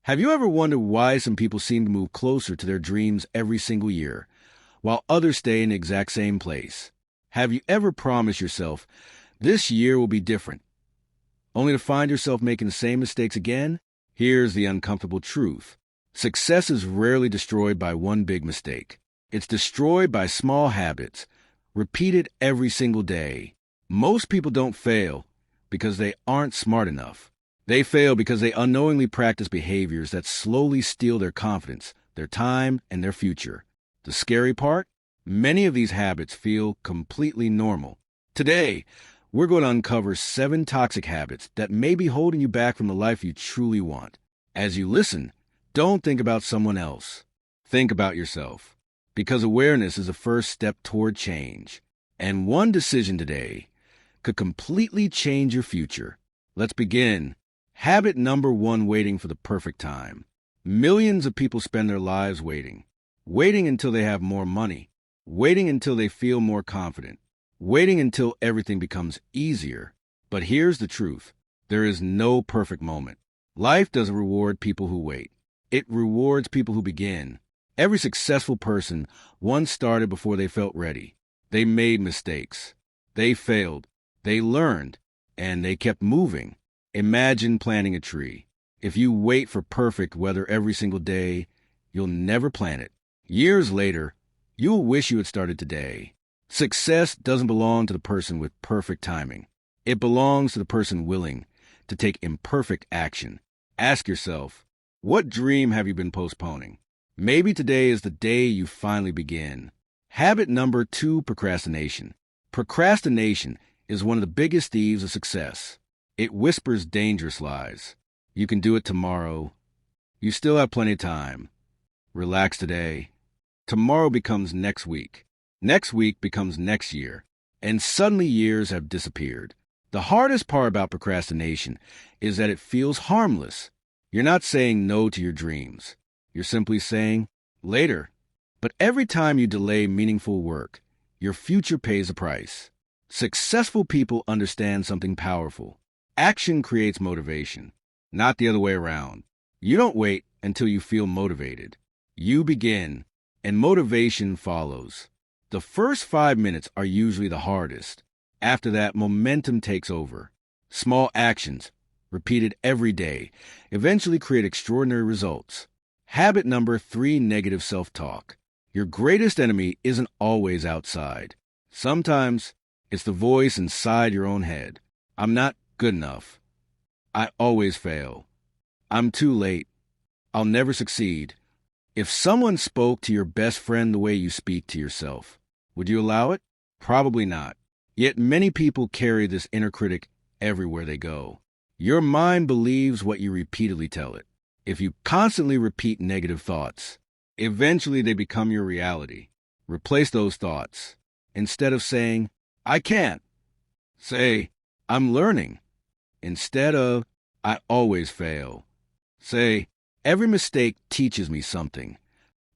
Have you ever wondered why some people seem to move closer to their dreams every single year, while others stay in the exact same place? Have you ever promised yourself, this year will be different, only to find yourself making the same mistakes again? Here's the uncomfortable truth. Success is rarely destroyed by one big mistake. It's destroyed by small habits, repeated every single day. Most people don't fail because they aren't smart enough. They fail because they unknowingly practice behaviors that slowly steal their confidence, their time, and their future. The scary part? Many of these habits feel completely normal. Today, we're going to uncover 7 toxic habits that may be holding you back from the life you truly want. As you listen, don't think about someone else. Think about yourself, because awareness is the first step toward change. And one decision today could completely change your future. Let's begin. Habit number 1, waiting for the perfect time. Millions of people spend their lives waiting. Waiting until they have more money. Waiting until they feel more confident. Waiting until everything becomes easier. But here's the truth. There is no perfect moment. Life doesn't reward people who wait. It rewards people who begin. Every successful person once started before they felt ready. They made mistakes. They failed. They learned. And they kept moving. Imagine planting a tree. If you wait for perfect weather every single day, you'll never plant it. Years later, you'll wish you had started today. Success doesn't belong to the person with perfect timing. It belongs to the person willing to take imperfect action. Ask yourself, what dream have you been postponing? Maybe today is the day you finally begin. Habit number 2, procrastination. Procrastination is one of the biggest thieves of success. It whispers dangerous lies. You can do it tomorrow. You still have plenty of time. Relax today. Tomorrow becomes next week. Next week becomes next year. And suddenly years have disappeared. The hardest part about procrastination is that it feels harmless. You're not saying no to your dreams. You're simply saying, later. But every time you delay meaningful work, your future pays a price. Successful people understand something powerful. Action creates motivation, not the other way around. You don't wait until you feel motivated. You begin, and motivation follows. The first 5 minutes are usually the hardest. After that, momentum takes over. Small actions, repeated every day, eventually create extraordinary results. Habit number 3, negative self-talk. Your greatest enemy isn't always outside. Sometimes it's the voice inside your own head. I'm not good enough. I always fail. I'm too late. I'll never succeed. If someone spoke to your best friend the way you speak to yourself, would you allow it? Probably not. Yet many people carry this inner critic everywhere they go. Your mind believes what you repeatedly tell it. If you constantly repeat negative thoughts, eventually they become your reality. Replace those thoughts. Instead of saying, I can't, say, I'm learning. Instead of, I always fail, say, every mistake teaches me something.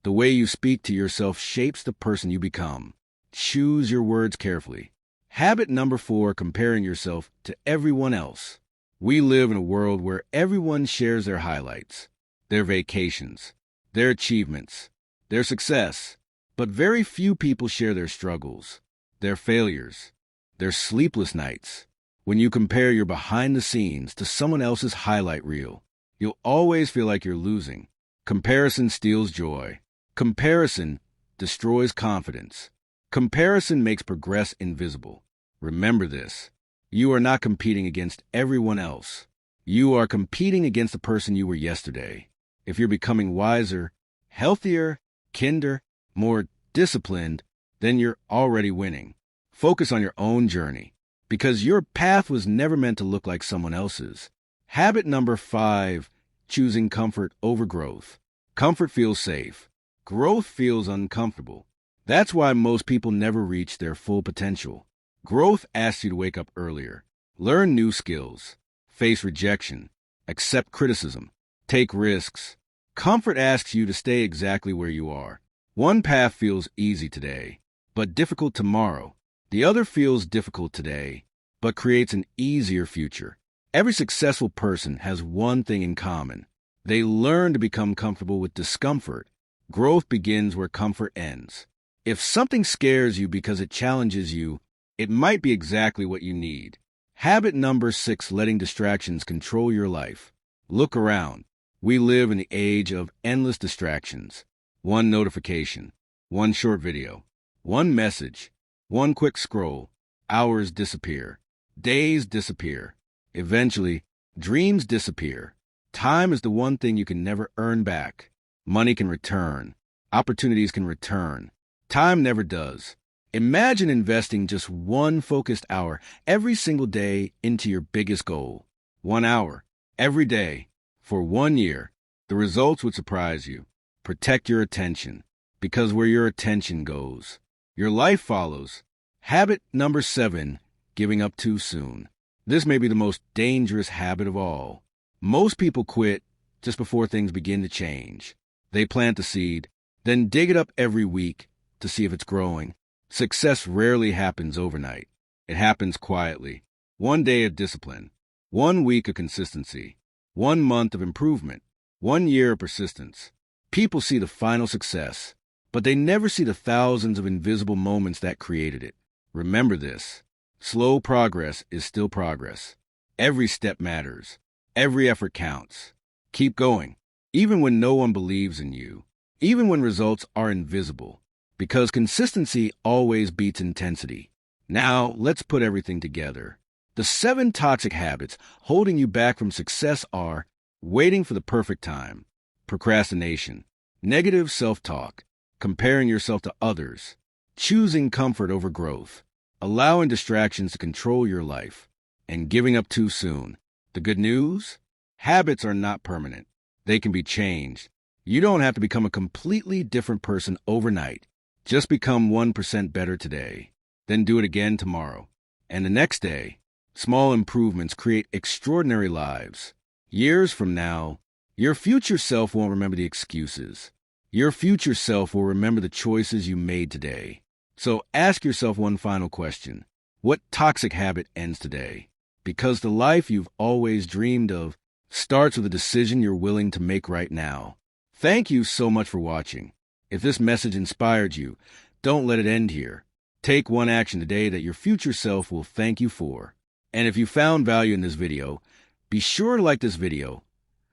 The way you speak to yourself shapes the person you become. Choose your words carefully. Habit number 4, comparing yourself to everyone else. We live in a world where everyone shares their highlights, their vacations, their achievements, their success, but very few people share their struggles, their failures, their sleepless nights. When you compare your behind the scenes to someone else's highlight reel, you'll always feel like you're losing. Comparison steals joy. Comparison destroys confidence. Comparison makes progress invisible. Remember this. You are not competing against everyone else. You are competing against the person you were yesterday. If you're becoming wiser, healthier, kinder, more disciplined, then you're already winning. Focus on your own journey, because your path was never meant to look like someone else's. Habit number 5, choosing comfort over growth. Comfort feels safe. Growth feels uncomfortable. That's why most people never reach their full potential. Growth asks you to wake up earlier, learn new skills, face rejection, accept criticism, take risks. Comfort asks you to stay exactly where you are. One path feels easy today, but difficult tomorrow. The other feels difficult today, but creates an easier future. Every successful person has one thing in common. They learn to become comfortable with discomfort. Growth begins where comfort ends. If something scares you because it challenges you, it might be exactly what you need. Habit number 6, letting distractions control your life. Look around. We live in the age of endless distractions. One notification, one short video, one message, one quick scroll. Hours disappear. Days disappear. Eventually, dreams disappear. Time is the one thing you can never earn back. Money can return. Opportunities can return. Time never does. Imagine investing just one focused hour every single day into your biggest goal. 1 hour, every day, for 1 year. The results would surprise you. Protect your attention, because where your attention goes, your life follows. Habit number 7, giving up too soon. This may be the most dangerous habit of all. Most people quit just before things begin to change. They plant the seed, then dig it up every week to see if it's growing. Success rarely happens overnight. It happens quietly. 1 day of discipline, 1 week of consistency, 1 month of improvement, 1 year of persistence. People see the final success, but they never see the thousands of invisible moments that created it. Remember this. Slow progress is still progress. Every step matters. Every effort counts. Keep going, even when no one believes in you, even when results are invisible, because consistency always beats intensity. Now, let's put everything together. The 7 toxic habits holding you back from success are waiting for the perfect time, procrastination, negative self-talk, comparing yourself to others, choosing comfort over growth, allowing distractions to control your life, and giving up too soon. The good news? Habits are not permanent. They can be changed. You don't have to become a completely different person overnight. Just become 1% better today, then do it again tomorrow, and the next day. Small improvements create extraordinary lives. Years from now, your future self won't remember the excuses. Your future self will remember the choices you made today. So ask yourself one final question. What toxic habit ends today? Because the life you've always dreamed of starts with a decision you're willing to make right now. Thank you so much for watching. If this message inspired you, don't let it end here. Take one action today that your future self will thank you for. And if you found value in this video, be sure to like this video,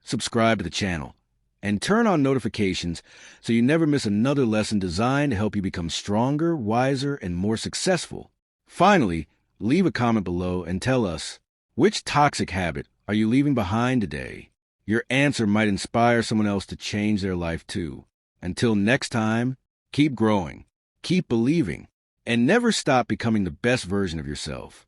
subscribe to the channel, and turn on notifications so you never miss another lesson designed to help you become stronger, wiser, and more successful. Finally, leave a comment below and tell us, which toxic habit are you leaving behind today? Your answer might inspire someone else to change their life too. Until next time, keep growing, keep believing, and never stop becoming the best version of yourself.